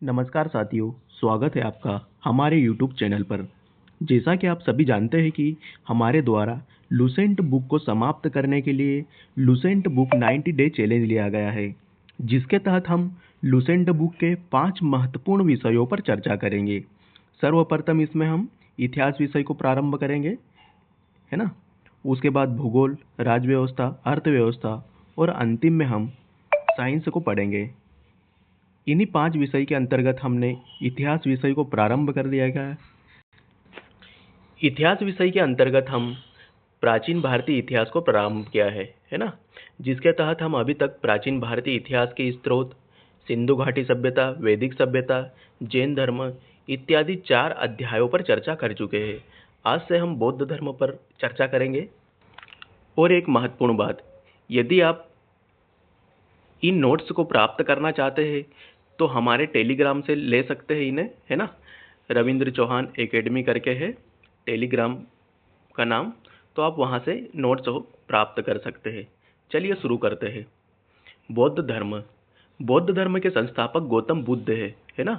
नमस्कार साथियों, स्वागत है आपका हमारे यूट्यूब चैनल पर। जैसा कि आप सभी जानते हैं कि हमारे द्वारा लुसेंट बुक को समाप्त करने के लिए लुसेंट बुक 90 डे चैलेंज लिया गया है, जिसके तहत हम लुसेंट बुक के 5 महत्वपूर्ण विषयों पर चर्चा करेंगे। सर्वप्रथम इसमें हम इतिहास विषय को प्रारंभ करेंगे, है ना। उसके बाद भूगोल, राजव्यवस्था, अर्थव्यवस्था और अंतिम में हम साइंस को पढ़ेंगे। इन्हीं 5 विषय के अंतर्गत हमने इतिहास विषय को प्रारंभ कर दिया गया है। इतिहास विषय के अंतर्गत हम प्राचीन भारतीय इतिहास को प्रारंभ किया है ना, जिसके तहत हम अभी तक प्राचीन भारतीय इतिहास के स्रोत, सिंधु घाटी सभ्यता, वैदिक सभ्यता, जैन धर्म इत्यादि 4 अध्यायों पर चर्चा कर चुके हैं। आज से हम बौद्ध धर्म पर चर्चा करेंगे। और एक महत्वपूर्ण बात, यदि आप इन नोट्स को प्राप्त करना चाहते हैं तो हमारे टेलीग्राम से ले सकते हैं इन्हें, है ना। रविंद्र चौहान एकेडमी करके है टेलीग्राम का नाम, तो आप वहाँ से नोट्स प्राप्त कर सकते हैं। चलिए शुरू करते हैं। बौद्ध धर्म के संस्थापक गौतम बुद्ध है ना।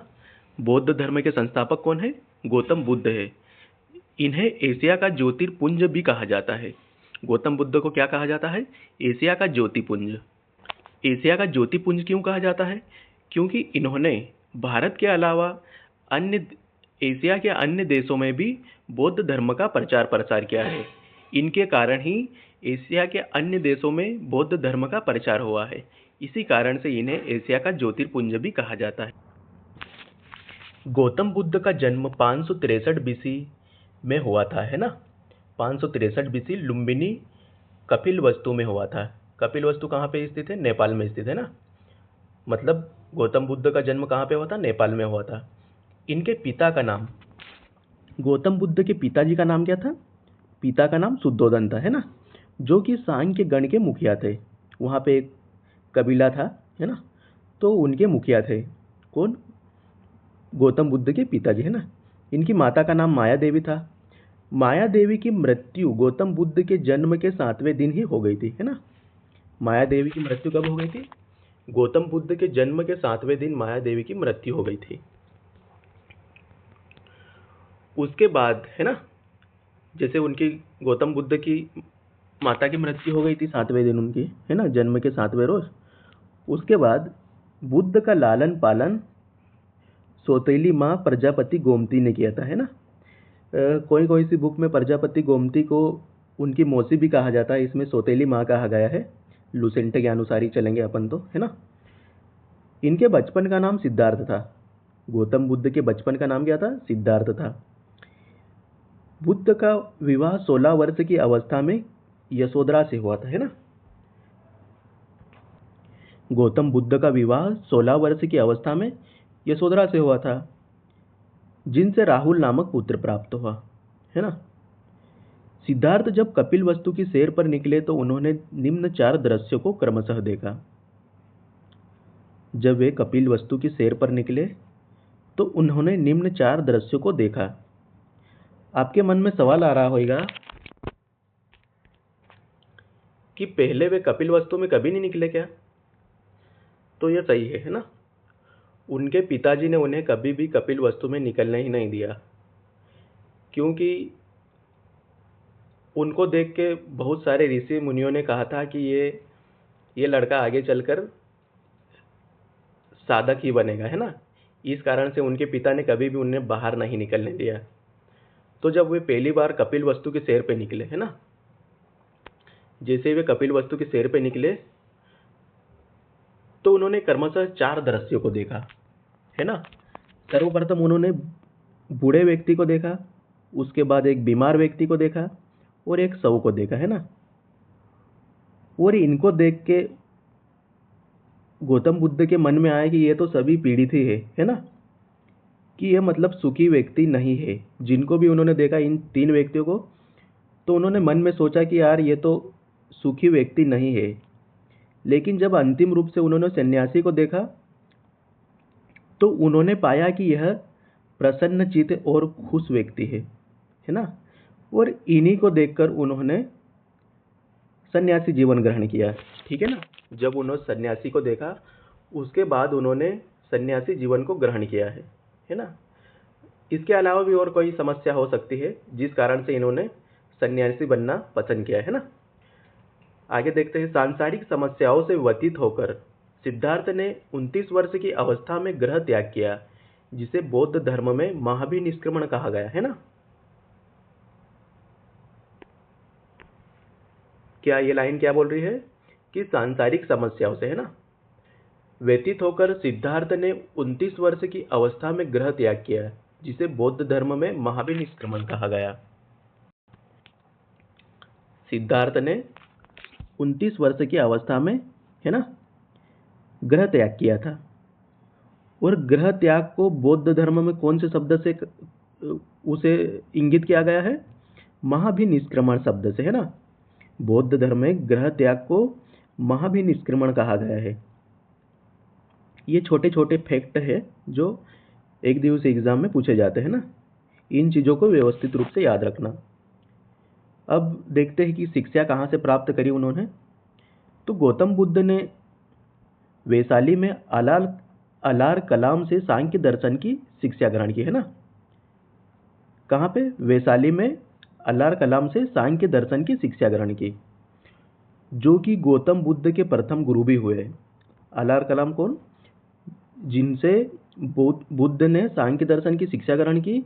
बौद्ध धर्म के संस्थापक कौन है? गौतम बुद्ध है। इन्हें एशिया का ज्योतिर्पुंज भी कहा जाता है। गौतम बुद्ध को क्या कहा जाता है? एशिया का ज्योतिपुंज। एशिया का ज्योतिपुंज क्यों कहा जाता है? क्योंकि इन्होंने भारत के अलावा अन्य एशिया के अन्य देशों में भी बौद्ध धर्म का प्रचार प्रसार किया है। इनके कारण ही एशिया के अन्य देशों में बौद्ध धर्म का प्रचार हुआ है। इसी कारण से इन्हें एशिया का ज्योतिर्पुंज भी कहा जाता है। गौतम बुद्ध का जन्म 563 बीसी में हुआ था, है ना। 563 बीसी लुम्बिनी कपिलवस्तु में हुआ था। कपिलवस्तु कहाँ पे स्थित है? नेपाल में स्थित है ना। मतलब गौतम बुद्ध का जन्म कहाँ पे हुआ था? नेपाल में हुआ था। इनके पिता का नाम, गौतम बुद्ध के पिताजी का नाम क्या था? पिता का नाम शुद्धोधन था, है ना, जो कि सांख्य गण के मुखिया थे। वहाँ पे एक कबीला था, है ना, तो उनके मुखिया थे। कौन? गौतम बुद्ध के पिताजी, है ना। इनकी माता का नाम माया देवी था। माया देवी की मृत्यु गौतम बुद्ध के जन्म के 7वें दिन ही हो गई थी, है ना। माया देवी की मृत्यु कब हो गई थी? गौतम बुद्ध के जन्म के 7वें दिन माया देवी की मृत्यु हो गई थी। उसके बाद, है ना, जैसे उनकी गौतम बुद्ध की माता की मृत्यु हो गई थी 7वें दिन उनकी, है ना, जन्म के 7वें रोज। उसके बाद बुद्ध का लालन पालन सौतेली माँ प्रजापति गोमती ने किया था, है ना। कोई कोई सी बुक में प्रजापति गोमती को उनकी मौसी भी कहा जाता है, इसमें सौतेली माँ कहा गया है। लुसेंट के अनुसार ही चलेंगे अपन तो, है ना। इनके बचपन का नाम सिद्धार्थ था। गौतम बुद्ध के बचपन का नाम क्या था? सिद्धार्थ था। बुद्ध का विवाह 16 वर्ष की अवस्था में यशोधरा से हुआ था, है ना। गौतम बुद्ध का विवाह 16 वर्ष की अवस्था में यशोधरा से हुआ था, जिनसे राहुल नामक पुत्र प्राप्त हुआ, है ना। सिद्धार्थ जब कपिलवस्तु की सैर पर निकले तो उन्होंने निम्न 4 दृश्यों को क्रमशः देखा। जब वे कपिलवस्तु की सैर पर निकले तो उन्होंने निम्न 4 दृश्यों को देखा। आपके मन में सवाल आ रहा होगा कि पहले वे कपिलवस्तु में कभी नहीं निकले क्या? तो यह सही है ना। उनके पिताजी ने उन्हें कभी भी कपिलवस्तु में निकलने ही नहीं दिया, क्योंकि उनको देख के बहुत सारे ऋषि मुनियों ने कहा था कि ये लड़का आगे चलकर साधक ही बनेगा, है ना। इस कारण से उनके पिता ने कभी भी उन्हें बाहर नहीं निकलने दिया। तो जब वे पहली बार कपिलवस्तु की सैर पे निकले, है ना, जैसे वे कपिलवस्तु की सैर पे निकले तो उन्होंने क्रमशः 4 दृश्यों को देखा, है ना। सर्वप्रथम उन्होंने बूढ़े व्यक्ति को देखा, उसके बाद एक बीमार व्यक्ति को देखा और एक शव को देखा, है ना। और इनको देख के गौतम बुद्ध के मन में आया कि ये तो सभी पीड़ित ही है ना, कि ये मतलब सुखी व्यक्ति नहीं है। जिनको भी उन्होंने देखा इन 3 व्यक्तियों को, तो उन्होंने मन में सोचा कि यार ये तो सुखी व्यक्ति नहीं है। लेकिन जब अंतिम रूप से उन्होंने सन्यासी को देखा तो उन्होंने पाया कि यह प्रसन्नचित्त और खुश व्यक्ति है ना। और इन्हीं को देखकर उन्होंने सन्यासी जीवन ग्रहण किया, ठीक है ना। जब उन्होंने सन्यासी को देखा उसके बाद उन्होंने सन्यासी जीवन को ग्रहण किया है ना। इसके अलावा भी और कोई समस्या हो सकती है जिस कारण से इन्होंने सन्यासी बनना पसंद किया है ना। आगे देखते हैं। सांसारिक समस्याओं से व्यतीत होकर सिद्धार्थ ने 29 वर्ष की अवस्था में गृह त्याग किया, जिसे बौद्ध धर्म में महाभिनिष्क्रमण कहा गया है ना। क्या ये लाइन क्या बोल रही है कि सांसारिक समस्याओं से, है ना, व्यतीत होकर सिद्धार्थ ने 29 वर्ष की अवस्था में गृह त्याग किया, जिसे बौद्ध धर्म में महाभिनिष्क्रमण कहा गया। सिद्धार्थ ने 29 वर्ष की अवस्था में, है ना, गृह त्याग किया था। और गृह त्याग को बौद्ध धर्म में कौन से शब्द से उसे इंगित किया गया है? महाभिनिष्क्रमण शब्द से, है ना। बौद्ध धर्म में गृह त्याग को महाभिनिष्क्रमण कहा गया है। ये छोटे छोटे फैक्ट है जो एक दिवसीय एग्जाम में पूछे जाते हैं ना। इन चीज़ों को व्यवस्थित रूप से याद रखना। अब देखते हैं कि शिक्षा कहाँ से प्राप्त करी उन्होंने। तो गौतम बुद्ध ने वैशाली में अलार कलाम से सांख्य दर्शन की शिक्षा ग्रहण की, है ना। कहाँ पे? वैशाली में अलार कलाम से सांख्य दर्शन की शिक्षा ग्रहण की, जो कि गौतम बुद्ध के प्रथम गुरु भी हुए। अलार कलाम कौन? जिनसे बुद्ध ने सांख्य दर्शन की शिक्षा ग्रहण की,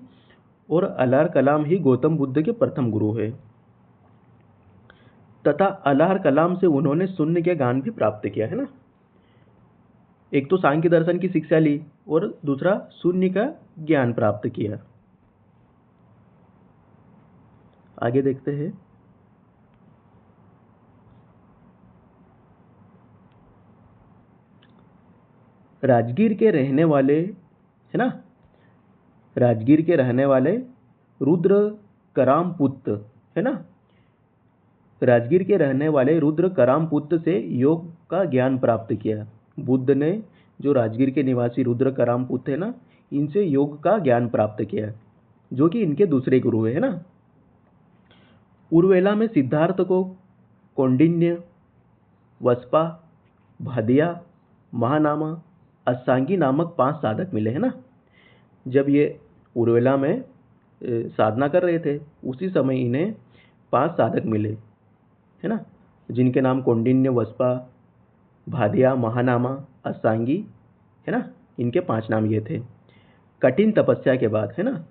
और अलार कलाम ही गौतम बुद्ध के प्रथम गुरु है। तथा अलार कलाम से उन्होंने शून्य के ज्ञान भी प्राप्त किया, है ना। एक तो सांख्य दर्शन की शिक्षा ली और दूसरा शून्य का ज्ञान प्राप्त किया। आगे देखते हैं। राजगीर के रहने वाले, है ना, राजगीर के रहने वाले रुद्र करामपुत्र, है ना, राजगीर के रहने वाले रुद्र करामपुत्र से योग का ज्ञान प्राप्त किया। बुद्ध ने जो राजगीर के निवासी रुद्र करामपुत्र है ना, इनसे योग का ज्ञान प्राप्त किया, जो कि इनके दूसरे गुरु है ना। उर्वेला में सिद्धार्थ को कौंडिन्य, वस्पा, भादिया, महानामा, अष्टांगी नामक 5 साधक मिले, है ना। जब ये उर्वेला में साधना कर रहे थे, उसी समय इन्हें 5 साधक मिले, है ना, जिनके नाम कौंडिन्य, वस्पा, भादिया, महानामा, अष्टांगी, है ना। इनके 5 नाम ये थे। कठिन तपस्या के बाद, है ना,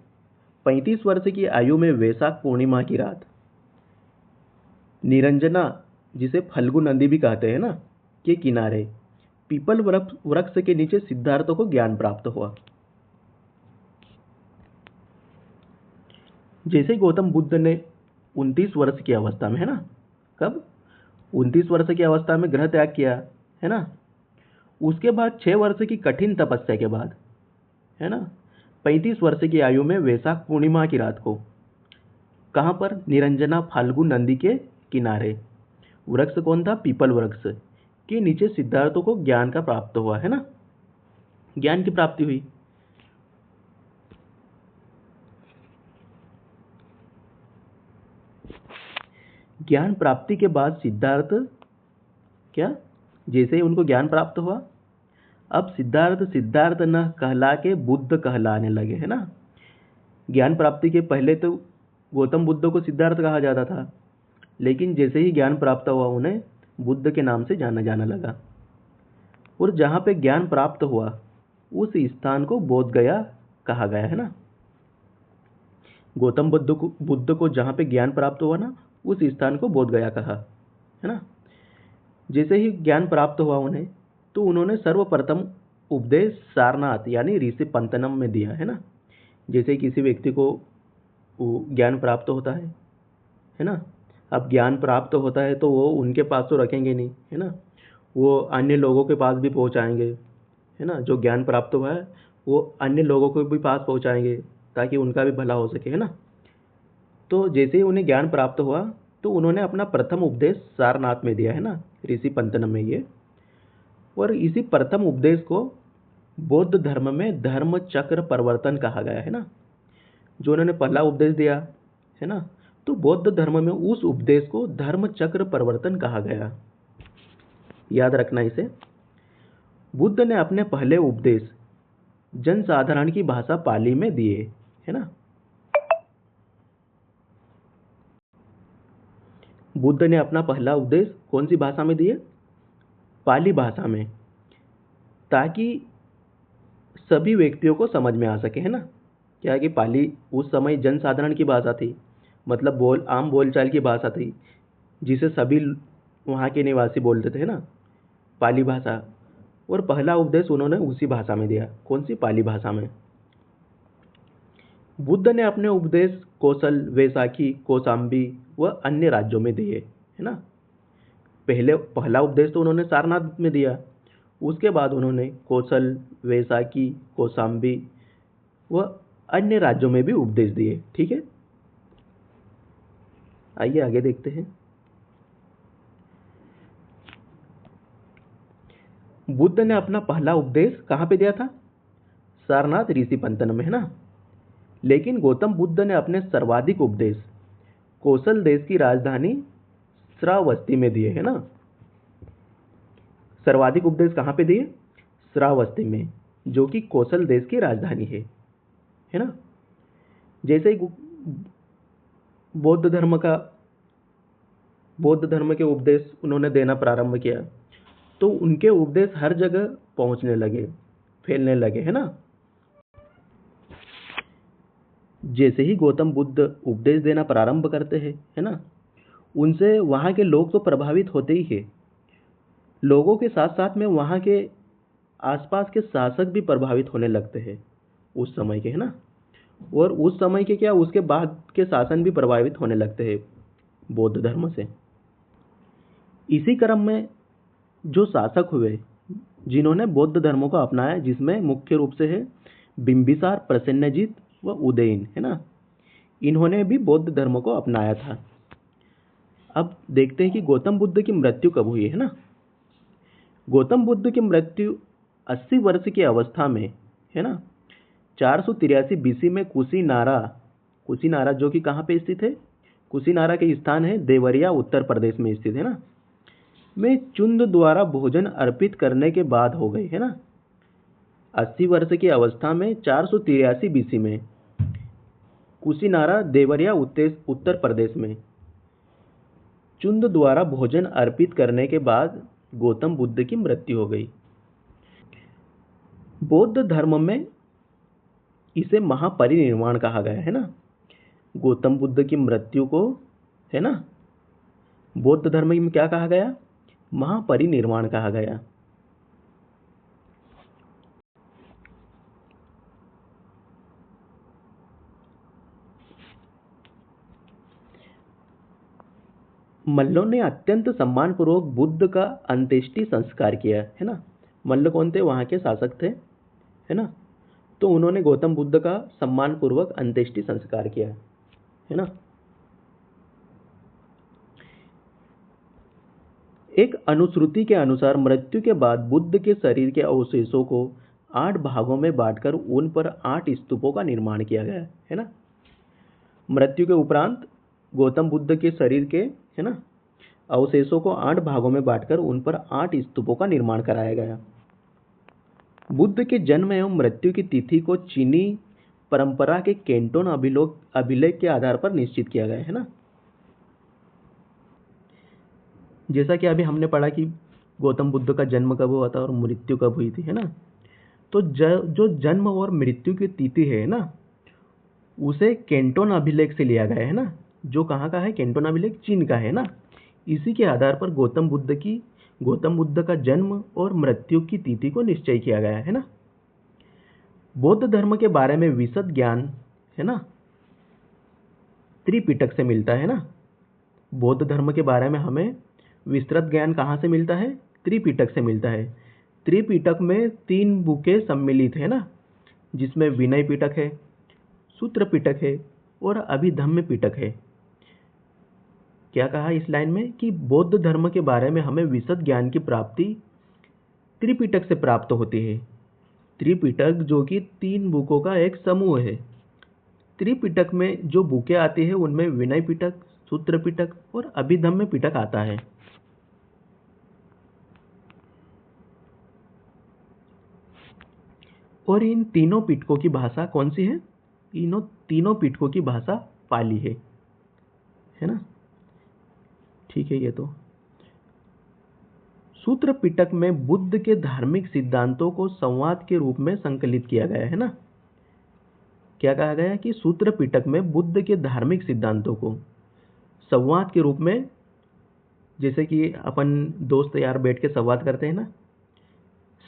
35 वर्ष की आयु में वैशाख पूर्णिमा की रात निरंजना, जिसे फल्गु नदी भी कहते हैं ना, के किनारे पीपल वृक्ष के नीचे सिद्धार्थ को ज्ञान प्राप्त हुआ। जैसे गौतम बुद्ध ने 29 वर्ष की अवस्था में, है ना, कब? 29 वर्ष की अवस्था में गृह त्याग किया, है ना। उसके बाद 6 वर्ष की कठिन तपस्या के बाद, है ना, 35 वर्ष की आयु में वैशाख पूर्णिमा की रात को कहाँ पर? निरंजना फाल्गु नदी के किनारे, वृक्ष कौन था? पीपल वृक्ष के नीचे सिद्धार्थों को ज्ञान का प्राप्त हुआ, है ना, ज्ञान की प्राप्ति हुई। ज्ञान प्राप्ति के बाद सिद्धार्थ क्या, जैसे ही उनको ज्ञान प्राप्त हुआ, अब सिद्धार्थ न कहला के बुद्ध कहलाने लगे, है ना। ज्ञान प्राप्ति के पहले तो गौतम बुद्ध को सिद्धार्थ कहा जाता था, लेकिन जैसे ही ज्ञान प्राप्त हुआ उन्हें बुद्ध के नाम से जाना लगा। और जहाँ पे ज्ञान प्राप्त हुआ उस स्थान को बोध गया कहा गया, है ना। गौतम बुद्ध को जहाँ पे ज्ञान प्राप्त हुआ ना, उस स्थान को बोध गया कहा, है ना। जैसे ही ज्ञान प्राप्त हुआ उन्हें, तो उन्होंने सर्वप्रथम उपदेश सारनाथ यानी ऋषि पंतनम में दिया, है ना। जैसे किसी व्यक्ति को ज्ञान प्राप्त होता है ना। अब ज्ञान प्राप्त होता है तो वो उनके पास तो रखेंगे नहीं, है ना, वो अन्य लोगों के पास भी पहुंचाएंगे, है ना। जो ज्ञान प्राप्त हुआ है वो अन्य लोगों के भी पास पहुंचाएंगे ताकि उनका भी भला हो सके, है ना। तो जैसे ही उन्हें ज्ञान प्राप्त हुआ तो उन्होंने अपना प्रथम उपदेश सारनाथ में दिया, है ना, ऋषि पंतनम में ये। और इसी प्रथम उपदेश को बौद्ध धर्म में धर्म चक्र परिवर्तन कहा गया, है ना। जो उन्होंने पहला उपदेश दिया, है ना, तो बौद्ध धर्म में उस उपदेश को धर्म चक्र परिवर्तन कहा गया। याद रखना इसे। बुद्ध ने अपने पहले उपदेश जनसाधारण की भाषा पाली में दिए, है ना। बुद्ध ने अपना पहला उपदेश कौन सी भाषा में दिए? पाली भाषा में, ताकि सभी व्यक्तियों को समझ में आ सके, है ना। क्या है कि पाली उस समय जनसाधारण की भाषा थी, मतलब आम बोलचाल की भाषा थी, जिसे सभी वहाँ के निवासी बोलते थे, है ना, पाली भाषा। और पहला उपदेश उन्होंने उसी भाषा में दिया, कौन सी? पाली भाषा में। बुद्ध ने अपने उपदेश कौशल, वैशाखी, कौशाम्बी व अन्य राज्यों में दिए, है ना। पहला उपदेश तो उन्होंने सारनाथ में दिया, उसके बाद उन्होंने कौशल, वैशाखी, कौशाम्बी व अन्य राज्यों में भी उपदेश दिए। ठीक है, आइए आगे देखते हैं। बुद्ध ने अपना पहला उपदेश कहाँ पे दिया था? सारनाथ ऋषि पंतन में, है ना। लेकिन गौतम बुद्ध ने अपने सर्वाधिक उपदेश कौशल देश की राजधानी श्रावस्ती में दिए, है ना। सर्वाधिक उपदेश कहाँ पे दिए? श्रावस्ती में, जो कि कौशल देश की राजधानी है ना। जैसे ही बौद्ध धर्म के उपदेश उन्होंने देना प्रारंभ किया, तो उनके उपदेश हर जगह पहुंचने लगे, फैलने लगे, है ना। जैसे ही गौतम बुद्ध उपदेश देना प्रारंभ करते हैं, है ना, उनसे वहाँ के लोग तो प्रभावित होते ही है, लोगों के साथ साथ में वहाँ के आसपास के शासक भी प्रभावित होने लगते हैं उस समय के, है ना। और उस समय के क्या, उसके बाद के शासन भी प्रभावित होने लगते हैं बौद्ध धर्म से। इसी क्रम में जो शासक हुए जिन्होंने बौद्ध धर्म को अपनाया, जिसमें मुख्य रूप से है बिंबिसार, प्रसेनजीत व उदयन, है ना, इन्होंने भी बौद्ध धर्म को अपनाया था। अब देखते हैं कि गौतम बुद्ध की मृत्यु कब हुई, है ना। गौतम बुद्ध की मृत्यु 80 वर्ष की अवस्था में, है ना, 483 बीसी में कुशीनारा जो कि कहाँ पे स्थित है? कुशीनारा के स्थान है देवरिया, उत्तर प्रदेश में स्थित, है ना, में चुंद द्वारा भोजन अर्पित करने के बाद हो गई, है ना। 80 वर्ष की अवस्था में 483 बीसी में कुशीनारा, देवरिया, उत्तर प्रदेश में चुंद द्वारा भोजन अर्पित करने के बाद गौतम बुद्ध की मृत्यु हो गई। बौद्ध धर्म में इसे महापरिनिर्वाण कहा गया, है ना। गौतम बुद्ध की मृत्यु को, है ना, बौद्ध धर्म में क्या कहा गया? महापरिनिर्वाण कहा गया। मल्लों ने अत्यंत सम्मानपूर्वक बुद्ध का अंत्येष्टि संस्कार किया, है ना। मल्ल कौन थे? वहाँ के शासक थे, है ना। तो उन्होंने गौतम बुद्ध का सम्मानपूर्वक अंत्येष्टि संस्कार किया, है ना। एक अनुश्रुति के अनुसार मृत्यु के बाद बुद्ध के शरीर के अवशेषों को 8 भागों में बांटकर उन पर 8 स्तूपों का निर्माण किया गया, है ना। मृत्यु के उपरांत गौतम बुद्ध के शरीर के, है ना, अवशेषों को 8 भागों में बांटकर उन पर 8 स्तूपों का निर्माण कराया गया। बुद्ध के जन्म एवं मृत्यु की तिथि को चीनी परंपरा के कैंटोन अभिलेख के आधार पर निश्चित किया गया, है ना। जैसा कि अभी हमने पढ़ा कि गौतम बुद्ध का जन्म कब हुआ था और मृत्यु कब हुई थी, है ना। तो जो जन्म और मृत्यु की तिथि है ना, उसे कैंटोन अभिलेख से लिया गया है ना, जो कहाँ का है? कैंटोन अभिलेख चीन का है ना। इसी के आधार पर गौतम बुद्ध का जन्म और मृत्यु की तिथि को निश्चय किया गया है ना। बौद्ध धर्म के बारे में विशद ज्ञान, है ना, त्रिपिटक से मिलता है ना। बौद्ध धर्म के बारे में हमें विस्तृत ज्ञान कहाँ से मिलता है? त्रिपिटक से मिलता है। त्रिपिटक में 3 बुकें सम्मिलित है ना, जिसमें विनय पिटक है, सूत्र पिटक है और अभिधम्म पिटक है। क्या कहा इस लाइन में? कि बौद्ध धर्म के बारे में हमें विशद ज्ञान की प्राप्ति त्रिपिटक से प्राप्त होती है। त्रिपिटक जो कि 3 बुकों का एक समूह है। त्रिपिटक में जो बुकें आती है उनमें विनय पिटक, सूत्र पिटक और अभिधम्म पिटक आता है। और इन तीनों पिटकों की भाषा कौन सी है? इन्हों तीनों पिटकों की भाषा पाली है ना। ठीक है। ये तो सूत्र पिटक में बुद्ध के धार्मिक सिद्धांतों को संवाद के रूप में संकलित किया गया है ना। क्या कहा गया कि सूत्र पिटक में बुद्ध के धार्मिक सिद्धांतों को संवाद के रूप में, जैसे कि अपन दोस्त यार बैठ के संवाद करते हैं ना,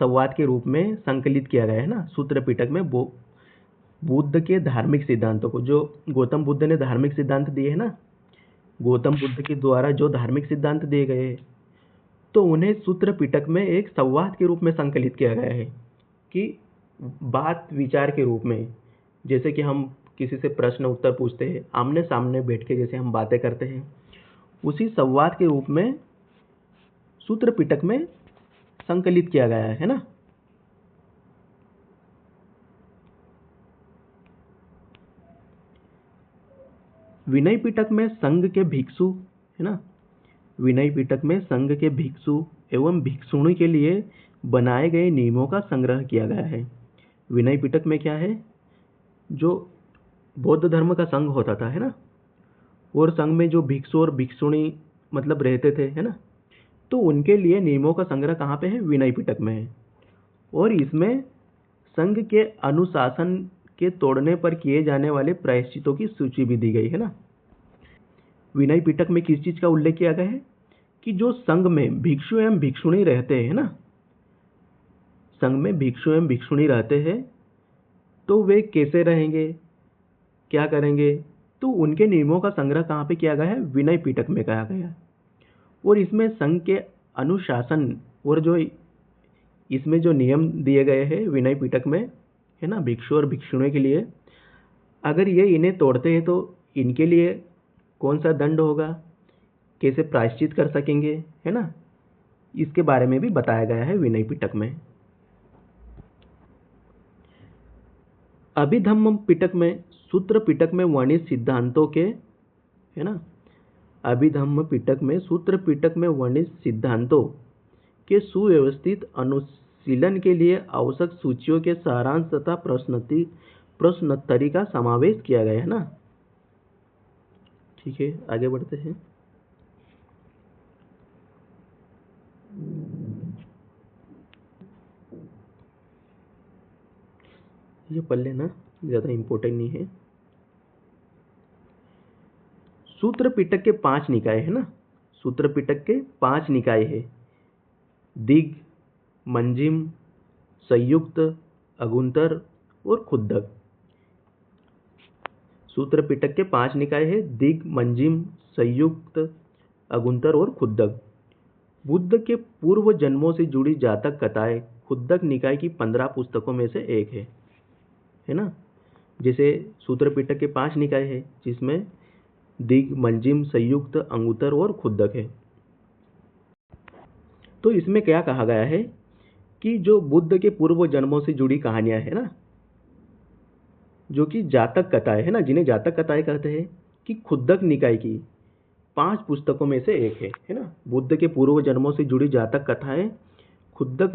संवाद के रूप में संकलित किया गया है ना सूत्र पिटक में बुद्ध के धार्मिक सिद्धांतों को। जो गौतम बुद्ध ने धार्मिक सिद्धांत दिए हैं ना, गौतम बुद्ध के द्वारा जो धार्मिक सिद्धांत दिए गए हैं, तो उन्हें सूत्र पिटक में एक संवाद के रूप में संकलित किया गया है कि बात विचार के रूप में, जैसे कि हम किसी से प्रश्न उत्तर पूछते हैं आमने सामने बैठ के, जैसे हम बातें करते हैं, उसी संवाद के रूप में सूत्र पिटक में संकलित किया गया है ना। विनय पिटक में संघ के भिक्षु है ना, विनय पिटक में संघ के भिक्षु एवं भिक्षुणी के लिए बनाए गए नियमों का संग्रह किया गया है। विनय पिटक में क्या है, जो बौद्ध धर्म का संघ होता था है ना, और संघ में जो भिक्षु और भिक्षुणी मतलब रहते थे है ना, तो उनके लिए नियमों का संग्रह कहाँ पे है? विनय पिटक में है। और इसमें संघ के अनुशासन के तोड़ने पर किए जाने वाले प्रायश्चितों की सूची भी दी गई है ना। विनय पिटक में किस चीज का उल्लेख किया गया है कि जो संघ में भिक्षु एवं भिक्षुणी रहते हैं ना, संघ में भिक्षु एवं भिक्षुणी रहते हैं, तो वे कैसे रहेंगे, क्या करेंगे, तो उनके नियमों का संग्रह कहाँ पे किया गया है? विनय पिटक में कहा गया है। और इसमें संघ के अनुशासन और जो इसमें जो नियम दिए गए हैं विनय पिटक में है ना, भिक्षु और भिक्षुणी के लिए, अगर ये इन्हें तोड़ते हैं तो इनके लिए कौन सा दंड होगा, कैसे प्रायश्चित कर सकेंगे है ना, इसके बारे में भी बताया गया है विनय पिटक में। अभिधम्म पिटक में सूत्र पिटक में वर्णित सिद्धांतों के है ना, अभिधम्म पिटक में सूत्र पिटक में वर्णित सिद्धांतों के सुव्यवस्थित अनुशीलन के लिए आवश्यक सूचियों के सारांश तथा प्रश्नोत्तरी का समावेश किया गया है ना। ठीक है, आगे बढ़ते हैं। ये पढ़ लेना, ज्यादा इंपॉर्टेंट नहीं है। सूत्र पिटक के 5 निकाय है ना, सूत्र पिटक के 5 निकाय है, दिग, मंजिम, संयुक्त, अगुंतर और खुद्दक। सूत्र पिटक के 5 निकाय है, दिग, मंजिम, संयुक्त, अगुंतर और खुद्दक। बुद्ध के पूर्व जन्मों से जुड़ी जातक कथाएं खुद्दक निकाय की 15 पुस्तकों में से एक है ना। जैसे सूत्र पिटक के 5 निकाय है, जिसमें दिग, मंजिम, संयुक्त, अंगुतर और खुद्दक है। तो इसमें क्या कहा गया है कि जो बुद्ध के पूर्व जन्मों से जुड़ी कहानियां है ना, जो कि जातक कथाएं है ना, जिन्हें जातक कथाएं कहते हैं, कि खुद्दक निकाय की 5 पुस्तकों में से एक है ना। बुद्ध के पूर्व जन्मों से जुड़ी जातक कथाएं खुद्दक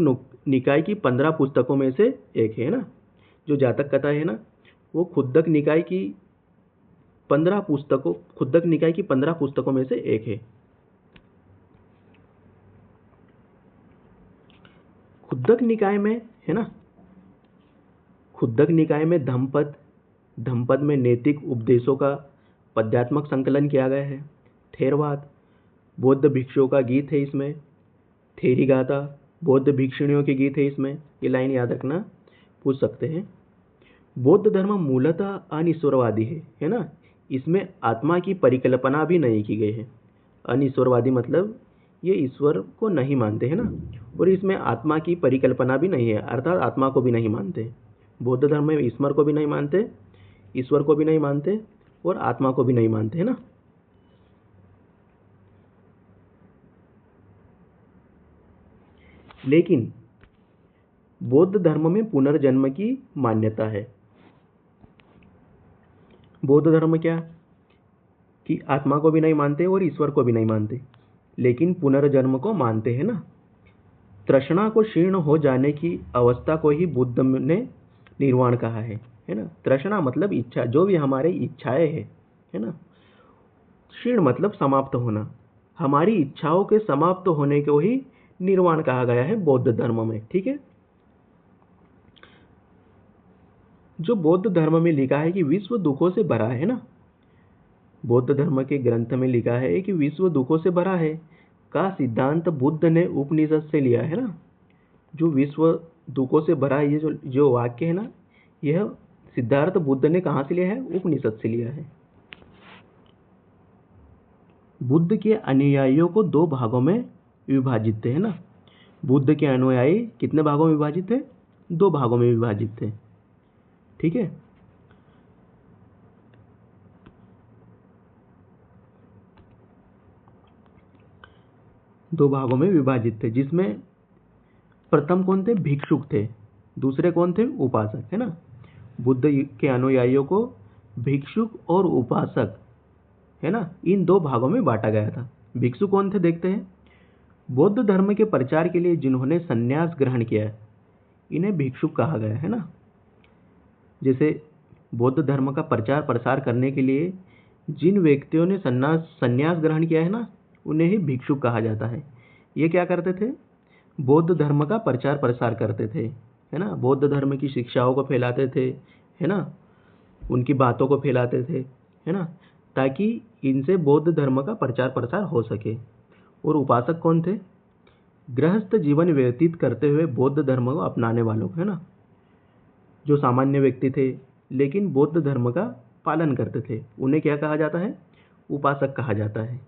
निकाय की 15 पुस्तकों में से एक है ना। जो जातक कथाएं है ना, वो खुद्दक निकाय की 15 पुस्तकों, खुद्दक निकाय की 15 पुस्तकों में से एक है। खुद्दक निकाय में है ना, खुद्दक निकाय में धम्मपद में नैतिक उपदेशों का पद्यात्मक संकलन किया गया है। थेरवाद, बौद्ध भिक्षुओं का गीत है इसमें। थेरी गाथा, बौद्ध भिक्षुणियों के गीत है इसमें। ये लाइन याद रखना, पूछ सकते हैं। बौद्ध धर्म मूलतः अनिश्वरवादी है ना। इसमें आत्मा की परिकल्पना भी नहीं की गई है। अनिश्वरवादी मतलब ये ईश्वर को नहीं मानते है ना, और इसमें आत्मा की परिकल्पना भी नहीं है, अर्थात आत्मा को भी नहीं मानते। बौद्ध धर्म में ईश्वर को भी नहीं मानते, ईश्वर को भी नहीं मानते और आत्मा को भी नहीं मानते है ना। लेकिन बौद्ध धर्म में पुनर्जन्म की मान्यता है। बौद्ध धर्म क्या कि आत्मा को भी नहीं मानते और ईश्वर को भी नहीं मानते, लेकिन पुनर्जन्म को मानते हैं ना। तृष्णा को क्षीण हो जाने की अवस्था को ही बुद्ध ने निर्वाण कहा है ना। तृष्णा मतलब इच्छा, जो भी हमारी इच्छाएं है ना। क्षीण मतलब समाप्त होना, हमारी इच्छाओं के समाप्त होने को ही निर्वाण कहा गया है बौद्ध धर्म में। ठीक है, जो बौद्ध धर्म में लिखा है कि विश्व दुखों से भरा है ना, बौद्ध धर्म के ग्रंथ में लिखा है कि विश्व दुखों से भरा है का सिद्धांत बुद्ध ने उपनिषद से लिया है ना। जो विश्व दुखों से भरा है, ये जो वाक्य है ना, यह सिद्धार्थ बुद्ध ने कहाँ से लिया है? उपनिषद से लिया है। बुद्ध के अनुयायियों को दो भागों में विभाजित थे, है ना। बुद्ध के अनुयायी कितने भागों में विभाजित थे? दो भागों में विभाजित थे। ठीक है, दो भागों में विभाजित थे, जिसमें प्रथम कौन थे? भिक्षुक थे। दूसरे कौन थे? उपासक, है ना। बुद्ध के अनुयायियों को भिक्षुक और उपासक, है ना, इन दो भागों में बांटा गया था। भिक्षु कौन थे? देखते हैं। बौद्ध धर्म के प्रचार के लिए जिन्होंने संन्यास ग्रहण किया, इन्हें भिक्षुक कहा गया है ना। जैसे बौद्ध धर्म का प्रचार प्रसार करने के लिए जिन व्यक्तियों ने संन्यास ग्रहण किया है ना, उन्हें ही भिक्षुक कहा जाता है। ये क्या करते थे? बौद्ध धर्म का प्रचार प्रसार करते थे, है ना। बौद्ध धर्म की शिक्षाओं को फैलाते थे, है ना, उनकी बातों को फैलाते थे, है ना, ताकि इनसे बौद्ध धर्म का प्रचार प्रसार हो सके। और उपासक कौन थे? गृहस्थ जीवन व्यतीत करते हुए बौद्ध धर्म को अपनाने वालों, है ना, जो सामान्य व्यक्ति थे लेकिन बौद्ध धर्म का पालन करते थे, उन्हें क्या कहा जाता है? उपासक कहा जाता है।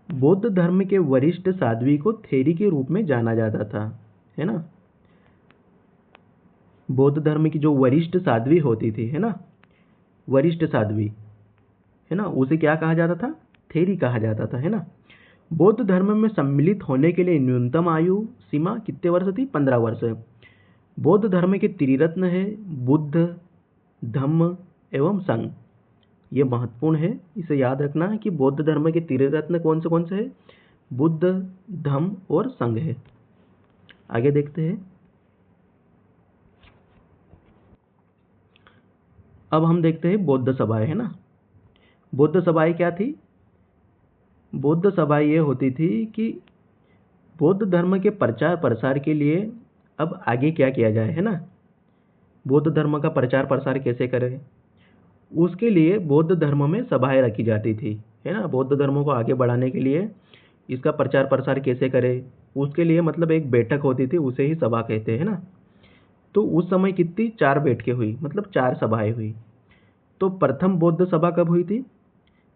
बौद्ध धर्म के वरिष्ठ साध्वी को थेरी के रूप में जाना जाता था, है ना। बौद्ध धर्म की जो वरिष्ठ साध्वी होती थी, है ना, वरिष्ठ साध्वी, है ना, उसे क्या कहा जाता था? थेरी कहा जाता था, है ना। बौद्ध धर्म में सम्मिलित होने के लिए न्यूनतम आयु सीमा कितने वर्ष थी? 15 वर्ष। बौद्ध धर्म के त्रिरत्न है बुद्ध, धम्म एवं संघ। ये महत्वपूर्ण है, इसे याद रखना है कि बौद्ध धर्म के त्रिरत्न कौन से है? बुद्ध, धम्म और संघ है। आगे देखते हैं। अब हम देखते हैं बौद्ध सभाएं, है ना। बौद्ध सभाएं क्या थी? बौद्ध सभाएं ये होती थी कि बौद्ध धर्म के प्रचार प्रसार के लिए अब आगे क्या किया जाए, है ना। बौद्ध धर्म का प्रचार प्रसार कैसे करें, उसके लिए बौद्ध धर्म में सभाएं रखी जाती थी, है ना। बौद्ध धर्म को आगे बढ़ाने के लिए इसका प्रचार प्रसार कैसे करें, उसके लिए मतलब एक बैठक होती थी, उसे ही सभा कहते हैं ना। तो उस समय कितनी? 4 बैठकें हुई, मतलब 4 सभाएं हुई। तो प्रथम बौद्ध सभा कब हुई थी?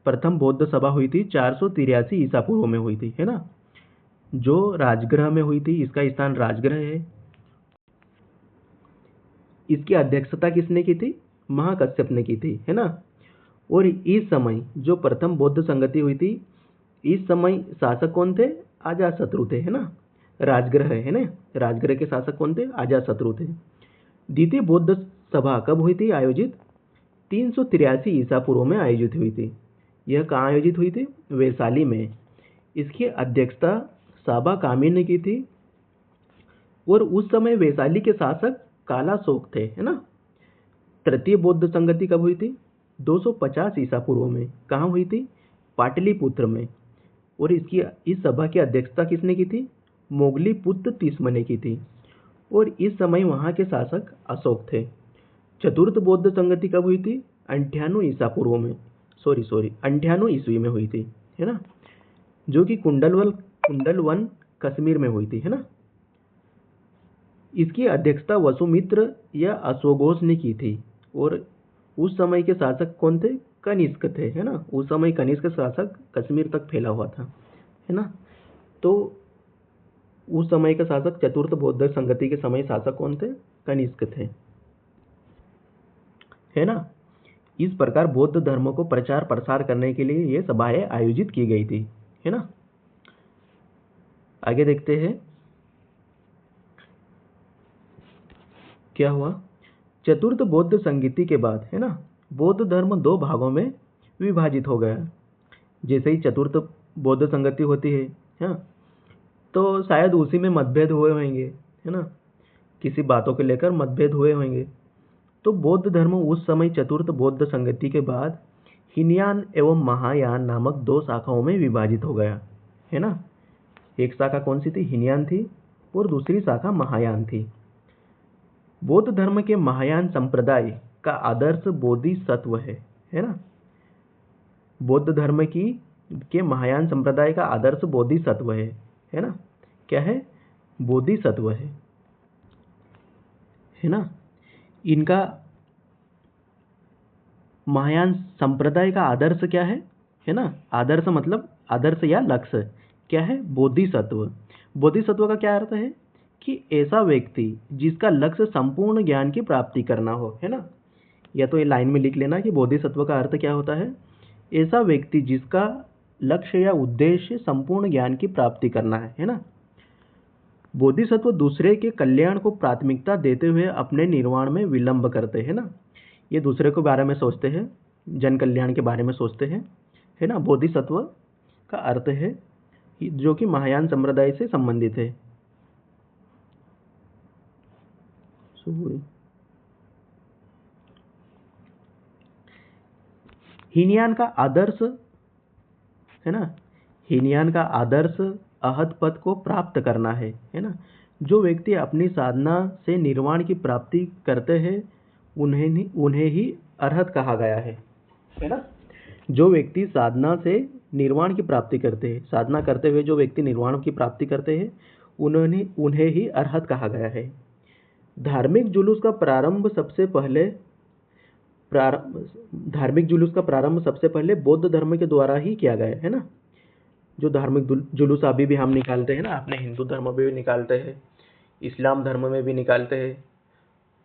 प्रथम बौद्ध सभा हुई थी 483 ईसा पूर्व में हुई थी, है ना, जो राजगृह में हुई थी। इसका स्थान राजगृह है। इसकी अध्यक्षता किसने की थी? महाकश्यप ने की थी, है ना। और इस समय जो प्रथम बौद्ध संगति हुई थी, इस समय शासक कौन थे? अजातशत्रु थे, है ना। राजगृह है ना, राजगृह के शासक कौन थे? अजातशत्रु थे। द्वितीय बौद्ध सभा कब हुई थी आयोजित? 383 ईसा पूर्व में आयोजित हुई थी। यह कहाँ आयोजित हुई थी? वैशाली में। इसकी अध्यक्षता साबा कामी ने की थी। और उस समय वैशाली के शासक कालाशोक थे, है ना। तृतीय बौद्ध संगति कब हुई थी? 250 ईसा पूर्व में। कहाँ हुई थी? पाटलिपुत्र में। और इस सभा की अध्यक्षता किसने की थी? मोगलीपुत्र तीसम ने की थी। और इस समय वहाँ के शासक अशोक थे। चतुर्थ बौद्ध संगति कब हुई थी? 98 ईसा पूर्व में, 98 ईस्वी में हुई थी, है ना, जो कि कुंडलवन कश्मीर में हुई थी, है ना। इसकी अध्यक्षता वसुमित्र या अश्वघोष ने की थी। और उस समय के शासक कौन थे? कनिष्क थे, है ना। उस समय कनिष्क शासक कश्मीर तक फैला हुआ था, है ना। तो उस समय का शासक, चतुर्थ बौद्ध संगति के समय शासक कौन थे? कनिष्क थे, है ना। इस प्रकार बौद्ध धर्म को प्रचार प्रसार करने के लिए ये सभाएं आयोजित की गई थी, है ना। आगे देखते हैं क्या हुआ। चतुर्थ बौद्ध संगति के बाद, है ना, बौद्ध धर्म दो भागों में विभाजित हो गया। जैसे ही चतुर्थ बौद्ध संगति होती है, हाँ, तो शायद उसी में मतभेद हुए होंगे, है ना, किसी बातों को लेकर मतभेद हुए होंगे। तो बौद्ध धर्म उस समय चतुर्थ बौद्ध संगति के बाद हीनयान एवं महायान नामक दो शाखाओं में विभाजित हो गया, है ना। एक शाखा कौन सी थी? हीनयान थी, और दूसरी शाखा महायान थी। बौद्ध धर्म के महायान संप्रदाय का आदर्श बोधिसत्व है ना। बौद्ध धर्म के महायान संप्रदाय का आदर्श बोधिसत्व है ना। क्या है? बोधिसत्व है ना। इनका महायान संप्रदाय का आदर्श क्या है ना। आदर्श मतलब आदर्श या लक्ष्य क्या है? बोधिसत्व। बोधिसत्व का क्या अर्थ है कि ऐसा व्यक्ति जिसका लक्ष्य संपूर्ण ज्ञान की प्राप्ति करना हो, है ना। या तो ये लाइन में लिख लेना कि बोधिसत्व का अर्थ क्या होता है? ऐसा व्यक्ति जिसका लक्ष्य या उद्देश्य संपूर्ण ज्ञान की प्राप्ति करना है ना। बोधिसत्व दूसरे के कल्याण को प्राथमिकता देते हुए अपने निर्वाण में विलंब करते हैं ना। ये दूसरे के बारे में सोचते हैं, जन कल्याण के बारे में सोचते हैं, है ना। बोधिसत्व का अर्थ है जो कि महायान संप्रदाय से संबंधित है। हीनयान का आदर्श है ना। हीनयान का आदर्श अहत पद को प्राप्त करना है ना। जो व्यक्ति अपनी साधना से निर्वाण की प्राप्ति करते हैं उन्हें ही अरहत कहा गया है ना। जो व्यक्ति साधना से निर्वाण की प्राप्ति करते हैं, साधना करते हुए जो व्यक्ति निर्वाण की प्राप्ति करते हैं उन्हें ही अरहत कहा गया है। धार्मिक जुलूस का प्रारंभ सबसे पहले बौद्ध धर्म के द्वारा ही किया गया है ना। जो धार्मिक जुलूस अभी भी हम निकालते हैं ना, अपने हिंदू धर्म में भी निकालते हैं, इस्लाम धर्म में भी निकालते हैं,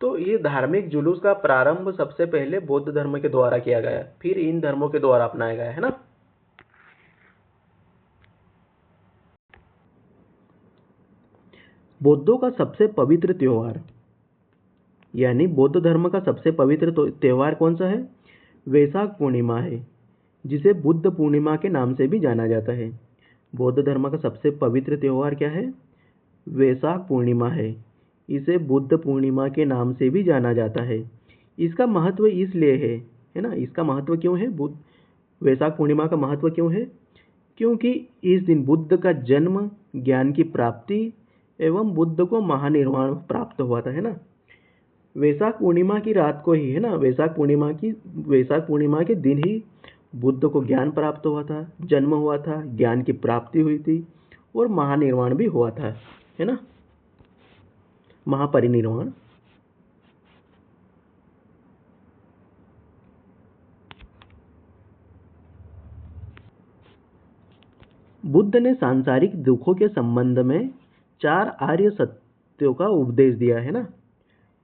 तो ये धार्मिक जुलूस का प्रारंभ सबसे पहले बौद्ध धर्म के द्वारा किया गया, फिर इन धर्मों के द्वारा अपनाया गया है ना। बौद्धों का सबसे पवित्र त्योहार, यानी बौद्ध धर्म का सबसे पवित्र त्योहार कौन सा है? वैशाख पूर्णिमा है, जिसे बुद्ध पूर्णिमा के नाम से भी जाना जाता है। बौद्ध धर्म का सबसे पवित्र त्योहार क्या है? वैशाख पूर्णिमा है, इसे बुद्ध पूर्णिमा के नाम से भी जाना जाता है। इसका महत्व इसलिए है ना। इसका महत्व क्यों है? वैशाख पूर्णिमा का महत्व क्यों है? क्योंकि इस दिन बुद्ध का जन्म, ज्ञान की प्राप्ति एवं बुद्ध को महानिर्वाण प्राप्त हुआ था, है ना। वैशाख पूर्णिमा की रात को ही, है ना, वैशाख पूर्णिमा के दिन ही बुद्ध को ज्ञान प्राप्त हुआ था, जन्म हुआ था, ज्ञान की प्राप्ति हुई थी और महानिर्वाण भी हुआ था, है ना, महापरिनिर्वाण। बुद्ध ने सांसारिक दुखों के संबंध में 4 आर्य सत्यों का उपदेश दिया है ना।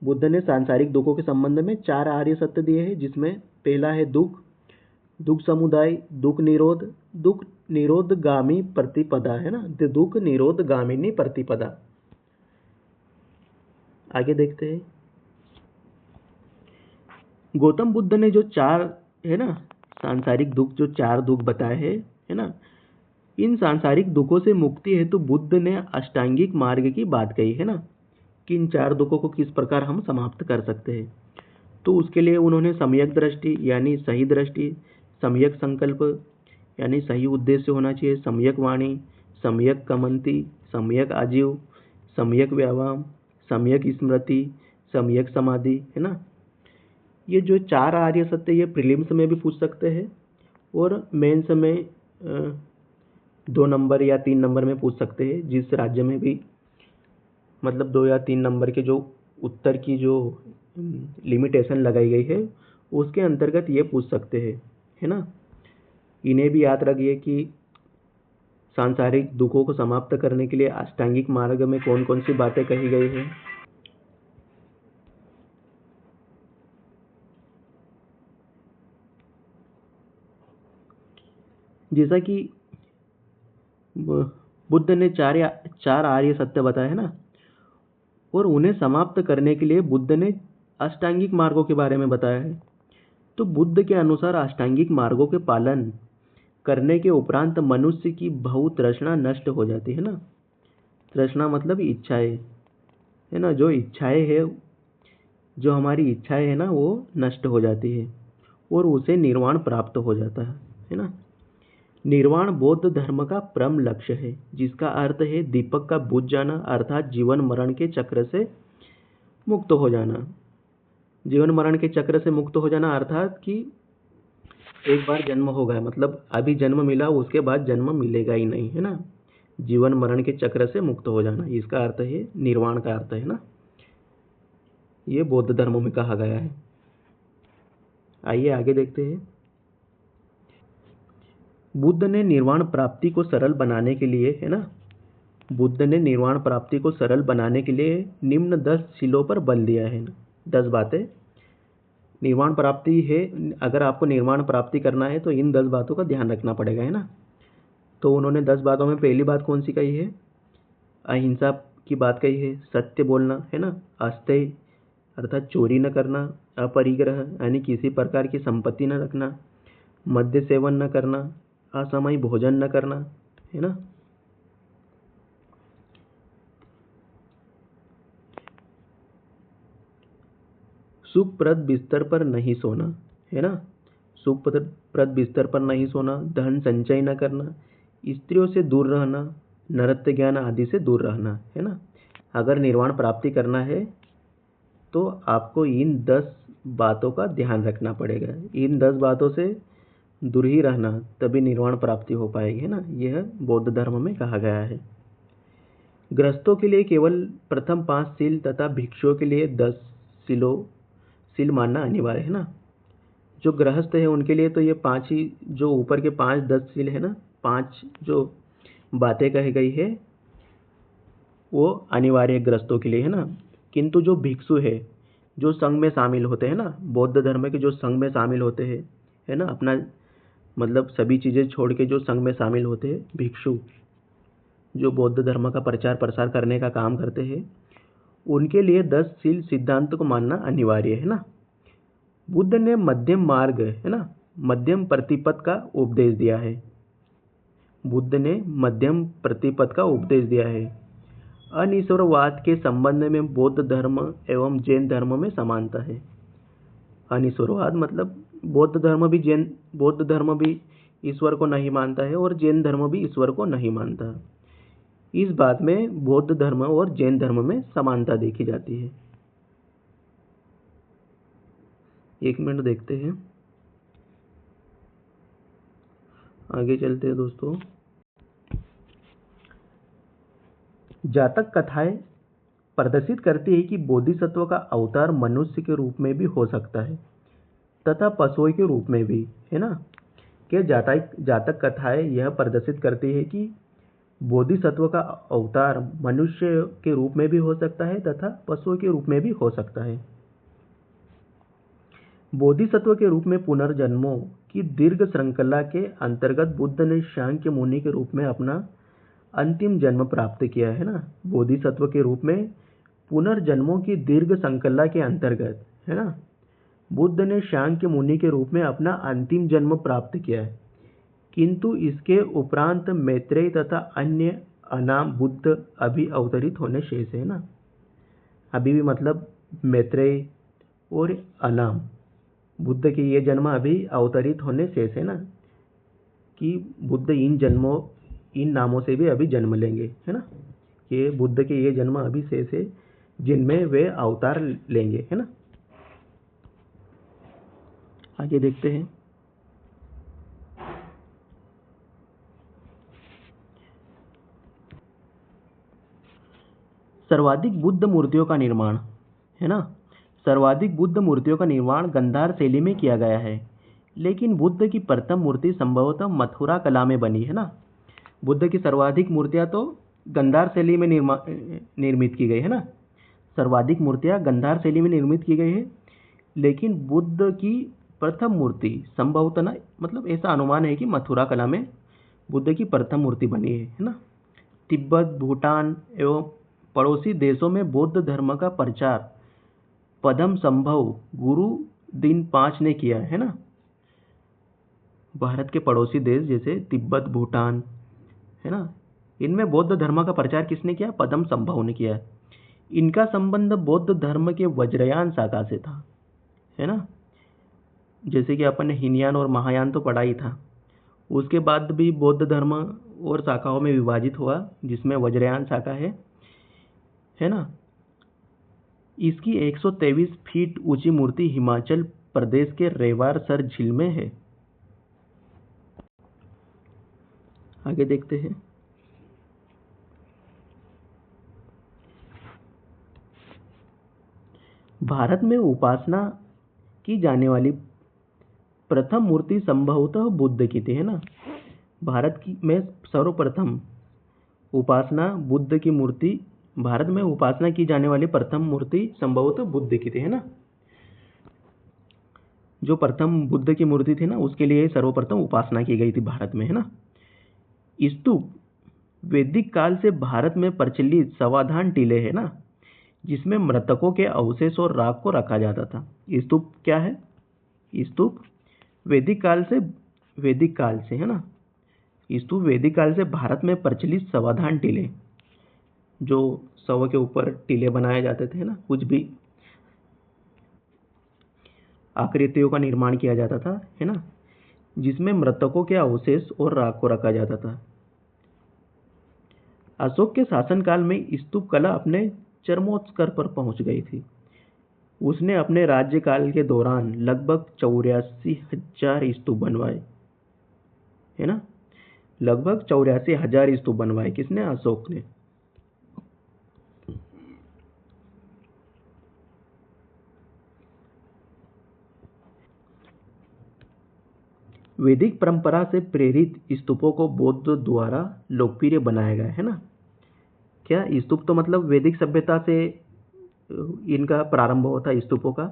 बुद्ध ने सांसारिक दुखों के संबंध में 4 आर्य सत्य दिए हैं, जिसमें पहला है दुख समुदाय, दुख निरोधगामी प्रतिपदा, है ना। दुख निरोधगामिनी प्रतिपदा। आगे देखते हैं। गौतम बुद्ध ने जो 4 है ना सांसारिक दुख, जो 4 दुख बताए हैं, है ना, इन सांसारिक दुखों से मुक्ति हेतु बुद्ध ने अष्टांगिक मार्ग की बात कही है ना, कि इन 4 दुखों को किस प्रकार हम समाप्त कर सकते हैं। तो उसके लिए उन्होंने सम्यक दृष्टि यानी सही दृष्टि, सम्यक संकल्प यानी सही उद्देश्य होना चाहिए, सम्यक वाणी, सम्यक कमंती, सम्यक आजीव, सम्यक व्यायाम, सम्यक स्मृति, सम्यक समाधि, है ना। ये जो 4 आर्य सत्य ये प्रीलिम्स में भी पूछ सकते हैं और मेंस में 2 नंबर या 3 नंबर में पूछ सकते हैं। जिस राज्य में भी मतलब 2 या 3 नंबर के जो उत्तर की जो लिमिटेशन लगाई गई है उसके अंतर्गत ये पूछ सकते हैं, है ना। इन्हें भी याद रखिए कि सांसारिक दुखों को समाप्त करने के लिए अष्टांगिक मार्ग में कौन कौन सी बातें कही गई हैं। जैसा कि बुद्ध ने 4 आर्य सत्य बताए है ना, और उन्हें समाप्त करने के लिए बुद्ध ने अष्टांगिक मार्गों के बारे में बताया है। तो बुद्ध के अनुसार अष्टांगिक मार्गों के पालन करने के उपरांत मनुष्य की बहुतृष्णा नष्ट हो जाती है ना। तृष्णा मतलब इच्छाएं, है ना। जो इच्छाएं है, जो हमारी इच्छाएं है ना, वो नष्ट हो जाती है और उसे निर्वाण प्राप्त हो जाता है ना। निर्वाण बौद्ध धर्म का परम लक्ष्य है, जिसका अर्थ है दीपक का बुझ जाना, अर्थात जीवन मरण के चक्र से मुक्त हो जाना। जीवन मरण के चक्र से मुक्त हो जाना अर्थात कि एक बार जन्म हो गया, मतलब अभी जन्म मिला, उसके बाद जन्म मिलेगा ही नहीं, है ना। जीवन मरण के चक्र से मुक्त हो जाना, इसका अर्थ है निर्वाण का अर्थ, है ना। ये बौद्ध धर्म में कहा गया है। आइए आगे देखते हैं। बुद्ध ने निर्वाण प्राप्ति को सरल बनाने के लिए, है ना, बुद्ध ने निर्वाण प्राप्ति को सरल बनाने के लिए निम्न 10 शीलों पर बल दिया है। 10 बातें निर्वाण प्राप्ति है। अगर आपको निर्वाण प्राप्ति करना है तो इन 10 बातों का ध्यान रखना पड़ेगा, है ना। तो उन्होंने 10 बातों में पहली बात कौन सी कही है? अहिंसा की बात कही है, सत्य बोलना, है ना, अस्तेय अर्थात चोरी न करना, अपरिग्रह यानी किसी प्रकार की संपत्ति न रखना, मद्य सेवन न करना, असमय भोजन न करना, है ना। सुखप्रद बिस्तर पर नहीं सोना, है ना। सुखप्रद बिस्तर पर नहीं सोना, धन संचय न करना, स्त्रियों से दूर रहना, नृत्य ज्ञान आदि से दूर रहना, है ना। अगर निर्वाण प्राप्ति करना है तो आपको इन 10 बातों का ध्यान रखना पड़ेगा। इन 10 बातों से दूर ही रहना, तभी निर्वाण प्राप्ति हो पाएगी, है ना। यह बौद्ध धर्म में कहा गया है। गृहस्थों के लिए केवल प्रथम 5 शील तथा भिक्षुओं के लिए 10 शील मानना अनिवार्य है ना। जो गृहस्थ है उनके लिए तो ये 5 ही, जो ऊपर के 5 10 शील है ना, 5 जो बातें कही गई है वो अनिवार्य गृहस्थों के लिए, है ना। किंतु जो भिक्षु है, जो संघ में शामिल होते हैं ना, बौद्ध धर्म के जो संघ में शामिल होते हैं, है ना, अपना मतलब सभी चीज़ें छोड़ के जो संघ में शामिल होते हैं, भिक्षु जो बौद्ध धर्म का प्रचार प्रसार करने का काम करते हैं, उनके लिए 10 शील सिद्धांत को मानना अनिवार्य है ना। बुद्ध ने मध्यम मार्ग, है ना, मध्यम प्रतिपद का उपदेश दिया है। बुद्ध ने मध्यम प्रतिपद का उपदेश दिया है। अनिश्वरवाद के संबंध में बौद्ध धर्म एवं जैन धर्म में समानता है। अनिश्वरवाद मतलब बौद्ध धर्म भी ईश्वर को नहीं मानता है और जैन धर्म भी ईश्वर को नहीं मानता। इस बात में बौद्ध धर्म और जैन धर्म में समानता देखी जाती है। एक मिनट देखते हैं, आगे चलते हैं दोस्तों। जातक कथाएं प्रदर्शित करती है कि बोधिसत्व का अवतार मनुष्य के रूप में भी हो सकता है तथा पशुओं के रूप में भी, है ना। कि जातक कथाएं यह प्रदर्शित करती है कि बोधिसत्व का अवतार मनुष्य के रूप में भी हो सकता है तथा पशुओं के रूप में भी हो सकता है। बोधिसत्व के रूप में पुनर्जन्मों की दीर्घ श्रृंखला के अंतर्गत बुद्ध ने सांख्य मुनि के रूप में अपना अंतिम जन्म प्राप्त किया, है ना। बोधिसत्व के रूप में पुनर्जन्मों की दीर्घ श्रृंखला के अंतर्गत, है ना, बुद्ध ने सांख्य मुनि के रूप में अपना अंतिम जन्म प्राप्त किया है। किंतु इसके उपरांत मैत्रेय तथा अन्य अनाम बुद्ध अभी अवतरित होने शेष है ना। अभी भी मतलब मैत्रेय और अनाम बुद्ध के ये जन्म अभी अवतरित होने शेष है ना, कि बुद्ध इन नामों से भी अभी जन्म लेंगे, है ना। ये बुद्ध के ये जन्म अभी शेष है जिनमें वे अवतार लेंगे, है ना। आगे देखते हैं। सर्वाधिक बुद्ध मूर्तियों का निर्माण, है ना। सर्वाधिक बुद्ध मूर्तियों का निर्माण गांधार शैली में किया गया है, लेकिन बुद्ध की प्रथम मूर्ति संभवतः मथुरा कला में बनी, है ना। बुद्ध की सर्वाधिक मूर्तियां तो गांधार शैली में निर्मित की गई, है ना। सर्वाधिक मूर्तियां गांधार शैली में निर्मित की गई है, लेकिन बुद्ध की प्रथम मूर्ति संभवतः ना, मतलब ऐसा अनुमान है कि मथुरा कला में बुद्ध की प्रथम मूर्ति बनी है ना। तिब्बत, भूटान एवं पड़ोसी देशों में बौद्ध धर्म का प्रचार पदम संभव गुरु दिन 5 ने किया, है ना। भारत के पड़ोसी देश जैसे तिब्बत, भूटान, है ना, इनमें बौद्ध धर्म का प्रचार किसने किया? पद्मसंभव ने किया। इनका संबंध बौद्ध धर्म के वज्रयान शाखा से था, है ना। जैसे कि अपन ने हीनयान और महायान तो पढ़ा ही था, उसके बाद भी बौद्ध धर्म और शाखाओं में विभाजित हुआ, जिसमें वज्रयान शाखा है ना। इसकी 123 फीट ऊंची मूर्ति हिमाचल प्रदेश के रेवार सर झील में है। आगे देखते हैं। भारत में उपासना की जाने वाली प्रथम मूर्ति संभवतः बुद्ध की थी, है ना। भारत की में सर्वप्रथम उपासना बुद्ध की मूर्ति, भारत में उपासना की जाने वाली प्रथम मूर्ति संभवतः बुद्ध की थी, है ना। जो प्रथम बुद्ध की मूर्ति थी ना, उसके लिए सर्वप्रथम उपासना की गई थी भारत में, है ना। स्तूप वैदिक काल से भारत में प्रचलित समाधान टीले, है ना, जिसमें मृतकों के अवशेष और राख को रखा जाता था। स्तूप क्या है? स्तूप वैदिक काल से, है ना। स्तूप वैदिक काल से भारत में प्रचलित समाधान टीले, जो शव के ऊपर टीले बनाए जाते थे ना, कुछ भी आकृतियों का निर्माण किया जाता था, है ना, जिसमें मृतकों के अवशेष और राख को रखा जाता था। अशोक के शासनकाल में स्तूप कला अपने चरमोत्कर्ष पर पहुंच गई थी। उसने अपने राज्यकाल के दौरान लगभग 84,000 स्तूप बनवाए, है ना। लगभग 84,000 स्तूप बनवाए किसने? अशोक ने। वैदिक परंपरा से प्रेरित स्तूपों को बौद्ध द्वारा लोकप्रिय बनाया गया, है ना। क्या स्तूप तो मतलब वैदिक सभ्यता से इनका प्रारंभ हुआ था स्तूपों का,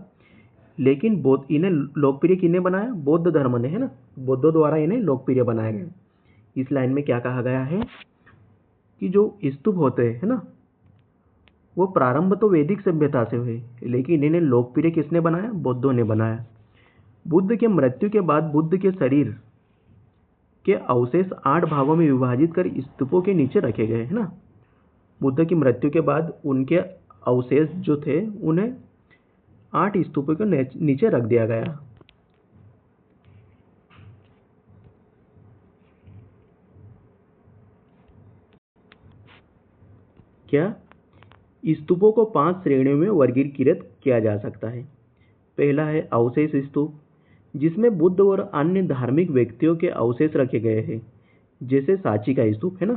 लेकिन बौद्ध इन्हें लोकप्रिय किसने बनाया? बौद्ध धर्म ने, है ना। बौद्धों द्वारा इन्हें लोकप्रिय बनाया गया। इस लाइन में क्या कहा गया है कि जो स्तूप होते हैं, है ना, वो प्रारंभ तो वैदिक सभ्यता से हुए, लेकिन इन्हें लोकप्रिय किसने बनाया? बौद्धों ने बनाया। बुद्ध के मृत्यु के बाद बुद्ध के शरीर के अवशेष 8 भागों में विभाजित कर स्तूपों के नीचे रखे गए, है ना। बुद्ध की मृत्यु के बाद उनके अवशेष जो थे उन्हें 8 स्तूपों के नीचे रख दिया गया। क्या? स्तूपों को 5 श्रेणियों में वर्गीकृत किया जा सकता है। पहला है अवशेष स्तूप, जिसमें बुद्ध और अन्य धार्मिक व्यक्तियों के अवशेष रखे गए हैं, जैसे सांची का स्तूप, है ना।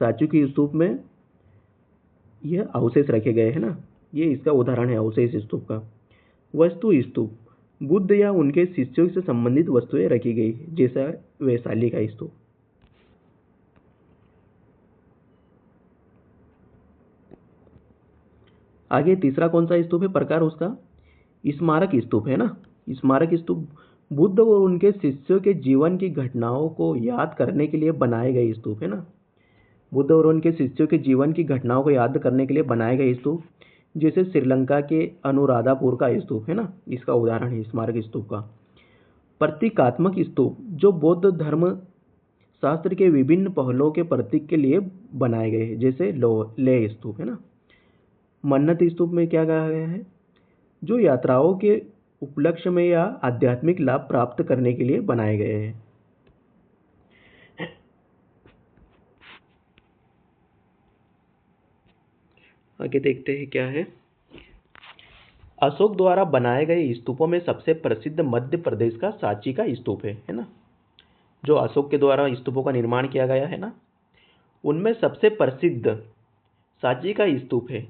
सांची के स्तूप में यह अवशेष रखे गए हैं ना, ये इसका उदाहरण है अवशेष स्तूप का। वस्तु स्तूप, बुद्ध या उनके शिष्यों से संबंधित वस्तुएं रखी गई, जैसा वैशाली का स्तूप। आगे तीसरा कौन सा स्तूप है प्रकार उसका? स्मारक स्तूप, है ना। स्मारक स्तूप बुद्ध और उनके शिष्यों के जीवन की घटनाओं को याद करने के लिए बनाए गए स्तूप, है ना। बुद्ध और उनके शिष्यों के जीवन की घटनाओं को याद करने के लिए बनाए गए स्तूप, जैसे श्रीलंका के अनुराधापुर का स्तूप, है ना, इसका उदाहरण है स्मारक स्तूप का। प्रतीकात्मक स्तूप, जो बौद्ध धर्म शास्त्र के विभिन्न पहलुओं के प्रतीक के लिए बनाए गए हैं, जैसे लेह स्तूप, है ना। मन्नत स्तूप में क्या कहा गया है? जो यात्राओं के उपलक्ष्य में या आध्यात्मिक लाभ प्राप्त करने के लिए बनाए गए हैं। आगे देखते हैं क्या है। अशोक द्वारा बनाए गए स्तूपों में सबसे प्रसिद्ध मध्य प्रदेश का सांची का स्तूप है ना। जो अशोक के द्वारा स्तूपों का निर्माण किया गया है ना, उनमें सबसे प्रसिद्ध सांची का स्तूप है।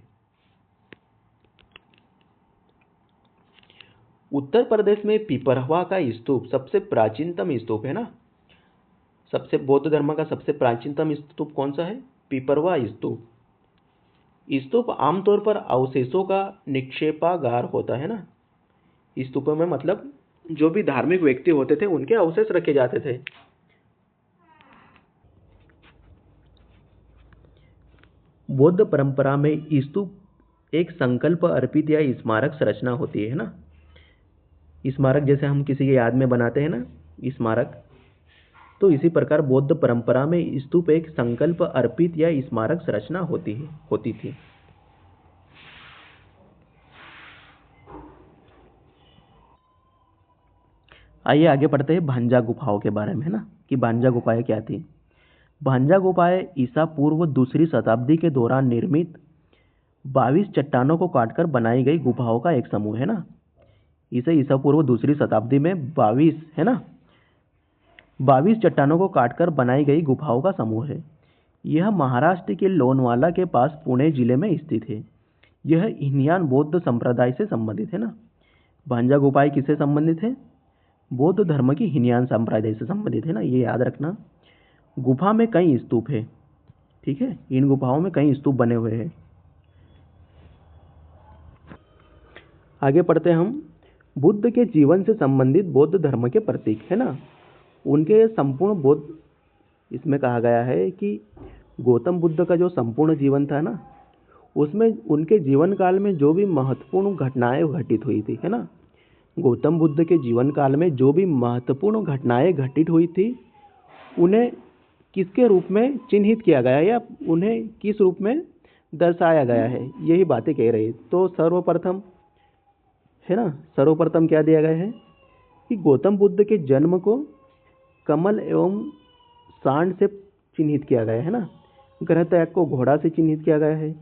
उत्तर प्रदेश में पिपरवा का स्तूप सबसे प्राचीनतम स्तूप है ना। सबसे बौद्ध धर्म का सबसे प्राचीनतम स्तूप कौन सा है? पिपरवा स्तूप। स्तूप आमतौर पर अवशेषों का निक्षेपागार होता है ना। स्तूपों में मतलब जो भी धार्मिक व्यक्ति होते थे उनके अवशेष रखे जाते थे। बौद्ध परंपरा में स्तूप एक संकल्प अर्पित या स्मारक संरचना होती है ना। स्मारक जैसे हम किसी की याद में बनाते हैं ना, स्मारक। तो इसी प्रकार बौद्ध परंपरा में स्तूप एक संकल्प अर्पित या स्मारक संरचना होती थी। आइए आगे पढ़ते हैं भांजा गुफाओं के बारे में, है ना, कि भांजा गुफाएं क्या थी। भांजा गुफाएं ईसा पूर्व दूसरी शताब्दी के दौरान निर्मित 22 चट्टानों को काटकर बनाई गई गुफाओं का एक समूह है ना। इसे ईसा पूर्व दूसरी शताब्दी में 22, है ना, 22 चट्टानों को काटकर बनाई गई गुफाओं का समूह है। यह महाराष्ट्र के लोनावाला के पास पुणे जिले में स्थित है। यह हीनयान बौद्ध संप्रदाय से संबंधित है ना। भांजा गुफाएं किससे संबंधित है? बौद्ध धर्म की हीनयान संप्रदाय से संबंधित है ना, ये याद रखना। गुफा में कई स्तूप है, ठीक है, इन गुफाओं में कई स्तूप बने हुए हैं। आगे पढ़ते हैं हम। बुद्ध के जीवन से संबंधित बौद्ध धर्म के प्रतीक, है ना, उनके संपूर्ण बौद्ध, इसमें कहा गया है कि गौतम बुद्ध का जो संपूर्ण जीवन था ना, उसमें उनके जीवन काल में जो भी महत्वपूर्ण घटनाएं घटित हुई थी, है ना, गौतम बुद्ध के जीवन काल में जो भी महत्वपूर्ण घटनाएं घटित हुई थी उन्हें किसके रूप में चिन्हित किया गया या उन्हें किस रूप में दर्शाया गया है, यही बातें कह रही है। तो सर्वप्रथम, है ना, सर्वप्रथम क्या दिया गया है कि गौतम बुद्ध के जन्म को कमल एवं सांड से चिन्हित किया गया है ना। ग्रह त्याग को घोड़ा से चिन्हित किया गया है।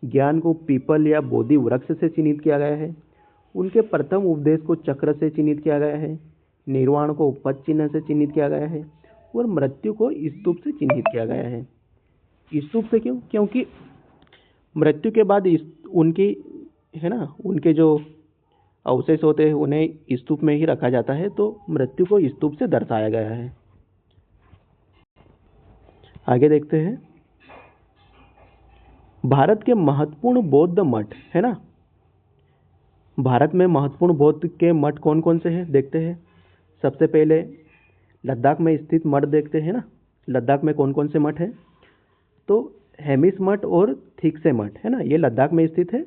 ज्ञान को पीपल या बोधि वृक्ष से चिन्हित किया गया है। उनके प्रथम उपदेश को चक्र से चिन्हित किया गया है। निर्वाण को पद चिन्ह से चिन्हित किया गया है और मृत्यु को स्तूप से चिन्हित किया गया है। स्तूप से क्यों? क्योंकि मृत्यु के बाद उनकी, है ना, उनके जो अवशेष होते हैं उन्हें स्तूप में ही रखा जाता है, तो मृत्यु को स्तूप से दर्शाया गया है। आगे देखते हैं। भारत के महत्वपूर्ण बौद्ध मठ, है ना, भारत में महत्वपूर्ण बौद्ध के मठ कौन कौन से हैं देखते हैं। सबसे पहले लद्दाख में स्थित मठ देखते हैं ना। लद्दाख में कौन कौन से मठ हैं? तो हेमिस मठ और थिगसे मठ, है ना, ये लद्दाख में स्थित है,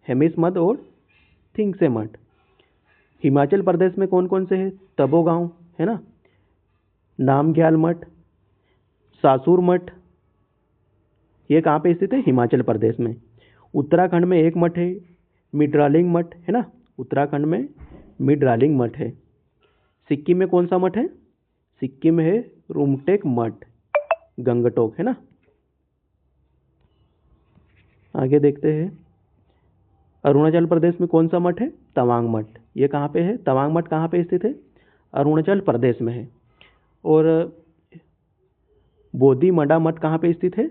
हेमिस मठ और थिगसे मठ। हिमाचल प्रदेश में कौन कौन से हैं? तपो गांव, है ना, नामग्याल मठ, सासुर मठ, ये कहाँ पे स्थित है? हिमाचल प्रदेश में। उत्तराखंड में एक मठ है, मिड्रालिंग मठ, है ना, उत्तराखंड में मिड्रालिंग मठ है। सिक्किम में कौन सा मठ है? सिक्किम में है रुमटेक मठ, गंगटोक, है ना। आगे देखते हैं। अरुणाचल प्रदेश में कौन सा मठ है? तवांग मठ, ये कहाँ पे है? तवांग मठ कहाँ पे स्थित है? अरुणाचल प्रदेश में है। और बोधिमठा मठ कहाँ पे स्थित है?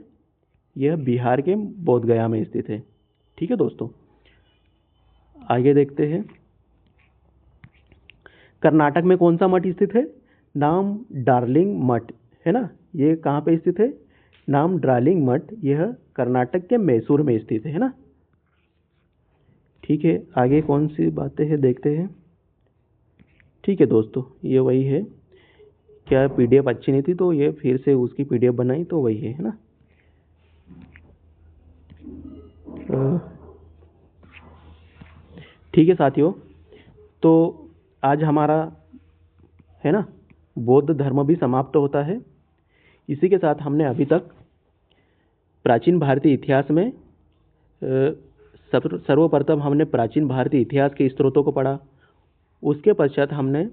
यह बिहार के बोध गया में स्थित है। ठीक है दोस्तों, आगे देखते हैं। कर्नाटक में कौन सा मठ स्थित है? नाम डार्लिंग मठ, है ना, ये कहाँ पे स्थित है? नाम डार्लिंग मठ, यह कर्नाटक के मैसूर में स्थित है ना। ठीक है, आगे कौन सी बातें हैं देखते हैं। ठीक है दोस्तों, ये वही है। क्या पीडीएफ अच्छी नहीं थी तो ये फिर से उसकी पीडीएफ बनाई, तो वही है ना। ठीक है साथियों, तो आज हमारा, है ना, बौद्ध धर्म भी समाप्त होता है। इसी के साथ हमने अभी तक प्राचीन भारतीय इतिहास में सर्वप्रथम हमने प्राचीन भारतीय इतिहास के स्रोतों को पढ़ा। उसके पश्चात हमने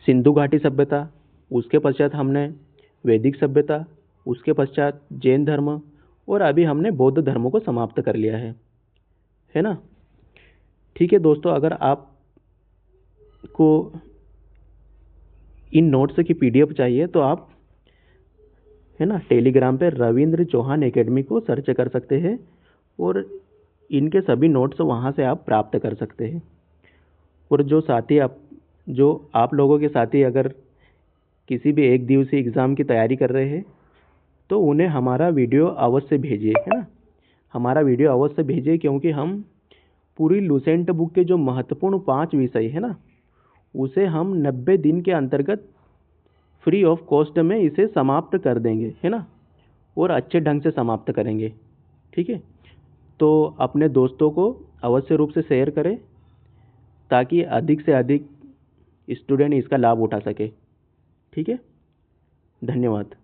सिंधु घाटी सभ्यता, उसके पश्चात हमने वैदिक सभ्यता, उसके पश्चात जैन धर्म, और अभी हमने बौद्ध धर्म को समाप्त कर लिया है ना। ठीक है दोस्तों, अगर आपको इन नोट्स की पीडीएफ चाहिए तो आप, है ना, टेलीग्राम पे रविंद्र चौहान एकेडमी को सर्च कर सकते हैं और इनके सभी नोट्स वहाँ से आप प्राप्त कर सकते हैं। और जो आप लोगों के साथी अगर किसी भी एक दिवसीय एग्ज़ाम की तैयारी कर रहे हैं तो उन्हें हमारा वीडियो अवश्य भेजिए, है ना, हमारा वीडियो अवश्य भेजिए, क्योंकि हम पूरी लुसेंट बुक के जो महत्वपूर्ण 5 विषय है ना, उसे हम 90 दिन के अंतर्गत फ्री ऑफ कॉस्ट में इसे समाप्त कर देंगे, है ना, और अच्छे ढंग से समाप्त करेंगे। ठीक है, तो अपने दोस्तों को अवश्य रूप से शेयर करें ताकि अधिक से अधिक स्टूडेंट इसका लाभ उठा सके। ठीक है, धन्यवाद।